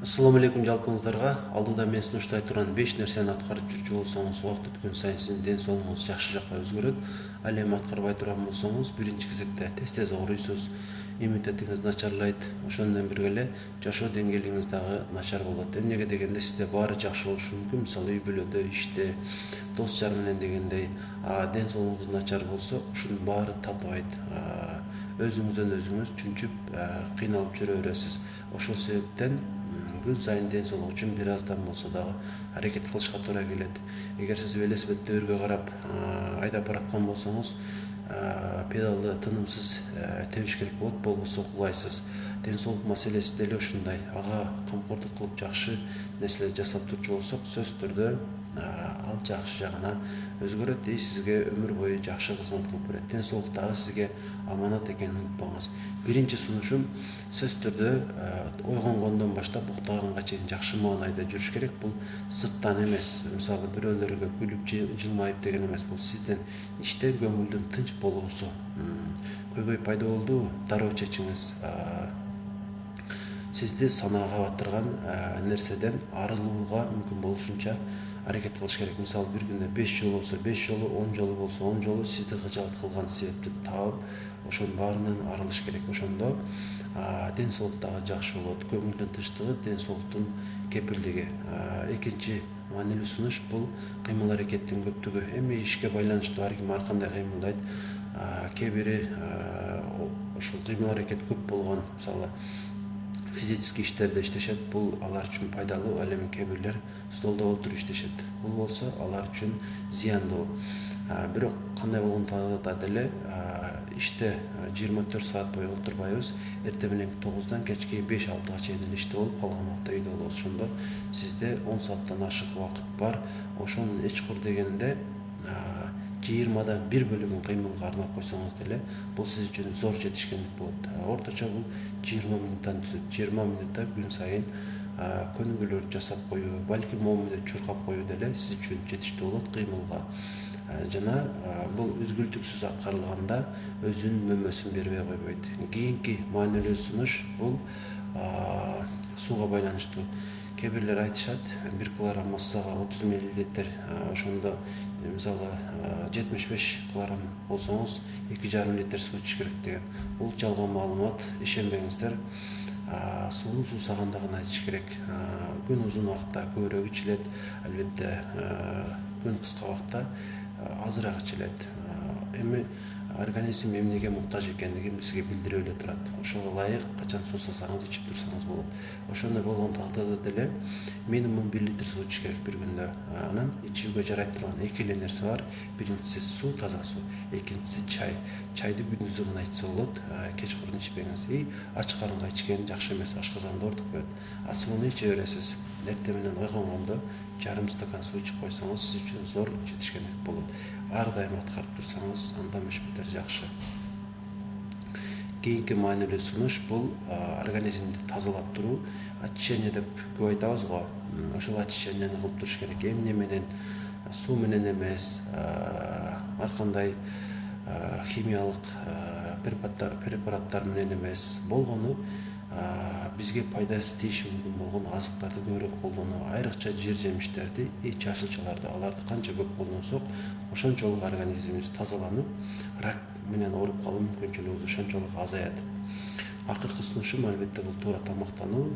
Assalamu алейкум жалпыңыздарга. Алдыда мен сунуштай турган 5 нерсени аткарып жүрчү болсоңуз, убакыт өткөн сайын сиздин ден соолугуңуз жакшы жакка өзгөрөт. Ал эми аткарбай турган болсоңуз, биринчи кезекте тез ооруйсуз, иммунитетиңиз начарлайт, ошону менен бирге эле жашоо деңгээлиңиз дагы начар болот. Эмнеге дегенде сизде баары жакшы болушу мүмкүн. Мисалы үй бүлөдө, иште, дос жар менен дегендей, ден соолугуңуз начар болсо, ушунун баары татыбайт. Өзүңүздөн өзүңүз чүнчүп, кыйналып жүрө бересиз. Ошол себептен күн сайын ден соолук үчүн бир аздан болсо дагы аракет кылышка туура келет. Эгер сиз велосипедди өргө карап айдап бараткан болсоңуз, педалды тынымсыз тебиш керек болот, болбосо кулайсыз. Ден соолук маселеси деле ушундай. Ага камкордук кылып жакшы нерселер жасап турчу болсок, сөзсүз түрдө ал жакшы жагына өзгөрөт и сизге өмүр бою жакшы кызмат кылып берет. Ден соолук дагы сизге аманат экенин унутпаңыз. Биринчи сунушум, сөзсүз түрдө ойгонгондон баштап уктаганга чейин жакшы маанайда жүрүш керек. Бул сырттан эмес, мисалы бирөөлөргө күлүп жылмайып деген эмес. Бул сиздин ичте көңүлдүн тынч болуусу. Көйгөй пайда болду, дароо чечиңиз. Сизди санаага батырган нерседен арылууга мүмкүн болушунча аракет кылыш керек. Мисалы бир күндө 5 жолу болсо 5 жолу, 10 жолу болсо 10 жолу сизди кыжаат кылган себепти таап, ошонун баарынан арылыш керек. Ошондо ден соолук дагы жакшы болот. Көңүлдүн тынчтыгы ден соолуктун кепилдиги. Экинчи маанилүү сунуш бул кыймыл аракеттин көптүгү. Эми ишке байланыштуу ар ким ар кандай кыймылдайт. Кээ бири ушул кыймыл аракет көп болгон, мисалы физический иштерде иштешет, бул алар үчүн пайдалуу. Ал эми кээ бирлер столдо отуруп иштешет, бул болсо алар үчүн зыяндуу. Бирок кандай болгон тагдырда деле иште 24 саат бою отурбайбыз. Эртең менен 9-дан кечки 5-6-га чейин эле иште болуп, калган убакта үйдө болобуз. Ошондо сизде 10 сааттан ашык убакыт бар. Ошонун эч кур дегенде 20-дан 1 бөлүгүн кыймылга арнап койсоңуз деле, бул сиз үчүн зор жетишкендик болот. Орточо бул 20 мүнөттөн түзөт. 20 мүнөттө күн сайын көнүгүүлөр жасап коюу, балким 10 мүнөт чуркап коюу деле сиз үчүн жетиштүү болот кыймылга. Жана бул үзгүлтүксүз аткарылганда өзүнүн мөмөсүн бербей койбойт. Кийинки маанилүү сунуш бул сууга байланыштуу. Кээ бирлер айтышат, 1 килограмм массага 30 мл, ошондо мисалы 75 килограмм болсоңуз 2,5 литр суу ичиш керек деген. Бул жалган маалымат, ишенбеңиздер. Сууну суусаганда гана ичиш керек. Күн узун убакта көбүрөөк ичилет, албетте күн кыска убакта азыраак ичилет. Эми организм эмнеге муктаж экендигин бизге билдирип эле турат. Ошого ылайык качан суусасаңыз ичип турсаңыз болот. Ошондой болгон тагдырда деле минимум 1 литр суу ичиш керек бир күндө. Анан ичүүгө жарай турган эки эле нерсе бар. Биринчиси суу, таза суу. Экинчиси чай. Чайды күндүзү гана ичсе болот, кечкурун ичпеңиз. Ач карынга ичкен жакшы эмес, ашказанда ортупойт. Сууну иче бересиз. Эртең менен ойгонгондо жарым стакан суу ичип койсоңуз сиз үчүн зор жетишкендик болот. Ар дайым аткарып турсаңыз, анда меш бетер жакшы. Кийинки маанилүү сунуш бул организмди тазалап туруу. Очищение деп көп айтабыз го. Ошол очищениени кылып туруш керек. Эмне менен? Суу менен эмес, ар кандай химиялык препараттар менен эмес. Болгону бизге пайдасы тийиши мүмкүн болгон азыктарды көбүрөөк колдонуу, айрыкча жер жемиштерди, чашылчаларды, аларды канча көп колдонсок, ошончолук организмибиз тазаланып, рак менен ооруп калуу мүмкүнчүлүгүбүз ошончолук азаят. Акыркы сунушум албетте бул туура тамактануу.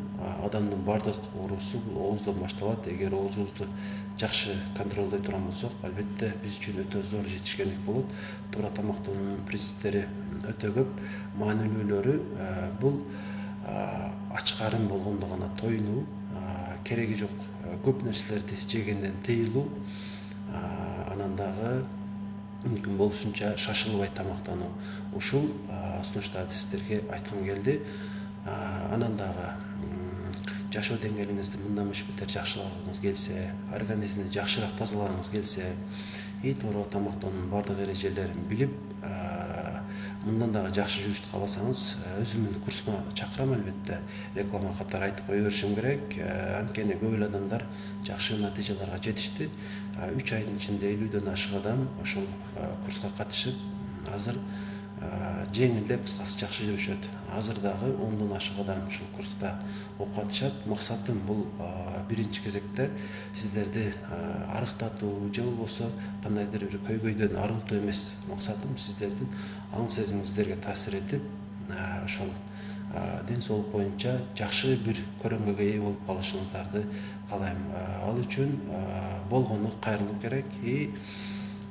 Адамдын бардык оорусу бул ооздон башталат. Эгер оозубузду жакшы контролдой турган болсок, албетте биз үчүн өтө зор жетишкендик болот. Туура тамактануунун принциптери өтө көп. Маанилүүлөрү бул ач карын болгондо гана тоюнуу, кереги жок көп нерселерди жегенден тыйылуу, анан дагы мүмкүн болушунча шашылбай тамактануу. Ушул сунуштарды сиздерге айткым келди. Анан дагы жашоо деңгээлиңизди мындан беш бетер жакшырткыңыз келсе, организмди жакшыраак тазалагыңыз келсе, туура тамактануунун бардык эрежелерин билип, мындан дагы жакшы жүрүштү кааласаңыз, өзүмдүн курсума чакырам албетте. Реклама катары айтып кое беришим керек. Анткени көп эле адамдар жакшы натыйжаларга жетишти. 3 айдын ичинде 50дөн ашык адам ошол курска катышып, азыр жеңилдеп кыскасы жакшы жүрүшөт. Азыр дагы 10дон ашык адам ушул курста окуп атышат. Максатым бул биринчи кезекте сиздерди арыктатуу же болбосо кандайдыр бир көйгөйдөн арылтуу эмес. Максатым сиздердин аң сезимиңиздерге таасир этип, ошол ден соолук боюнча жакшы бир көрөмгөгө ээ болуп калышыңыздарды каалайм. Ал үчүн болгону кайрылуу керек и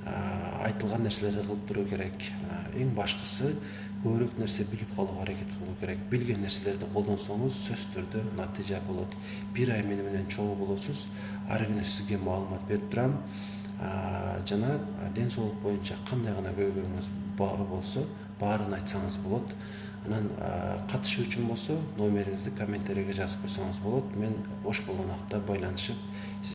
айтылган нерселерди кылып туруу керек. Эң башкысы көбүрөөк нерсе билип калууга аракет кылуу керек. Билген нерселерди колдонсоңуз сөзсүз түрдө натыйжа болот. Бир ай менен чогуу болосуз. Ар күнү сизге маалымат берип турам. Жана ден соолук боюнча кандай гана көйгөйүңүз бар болсо, баарын айтсаңыз болот. Анан катышуу үчүн болсо номериңизди комментарийге жазып койсоңуз болот. Мен бош болгон убакта байланышып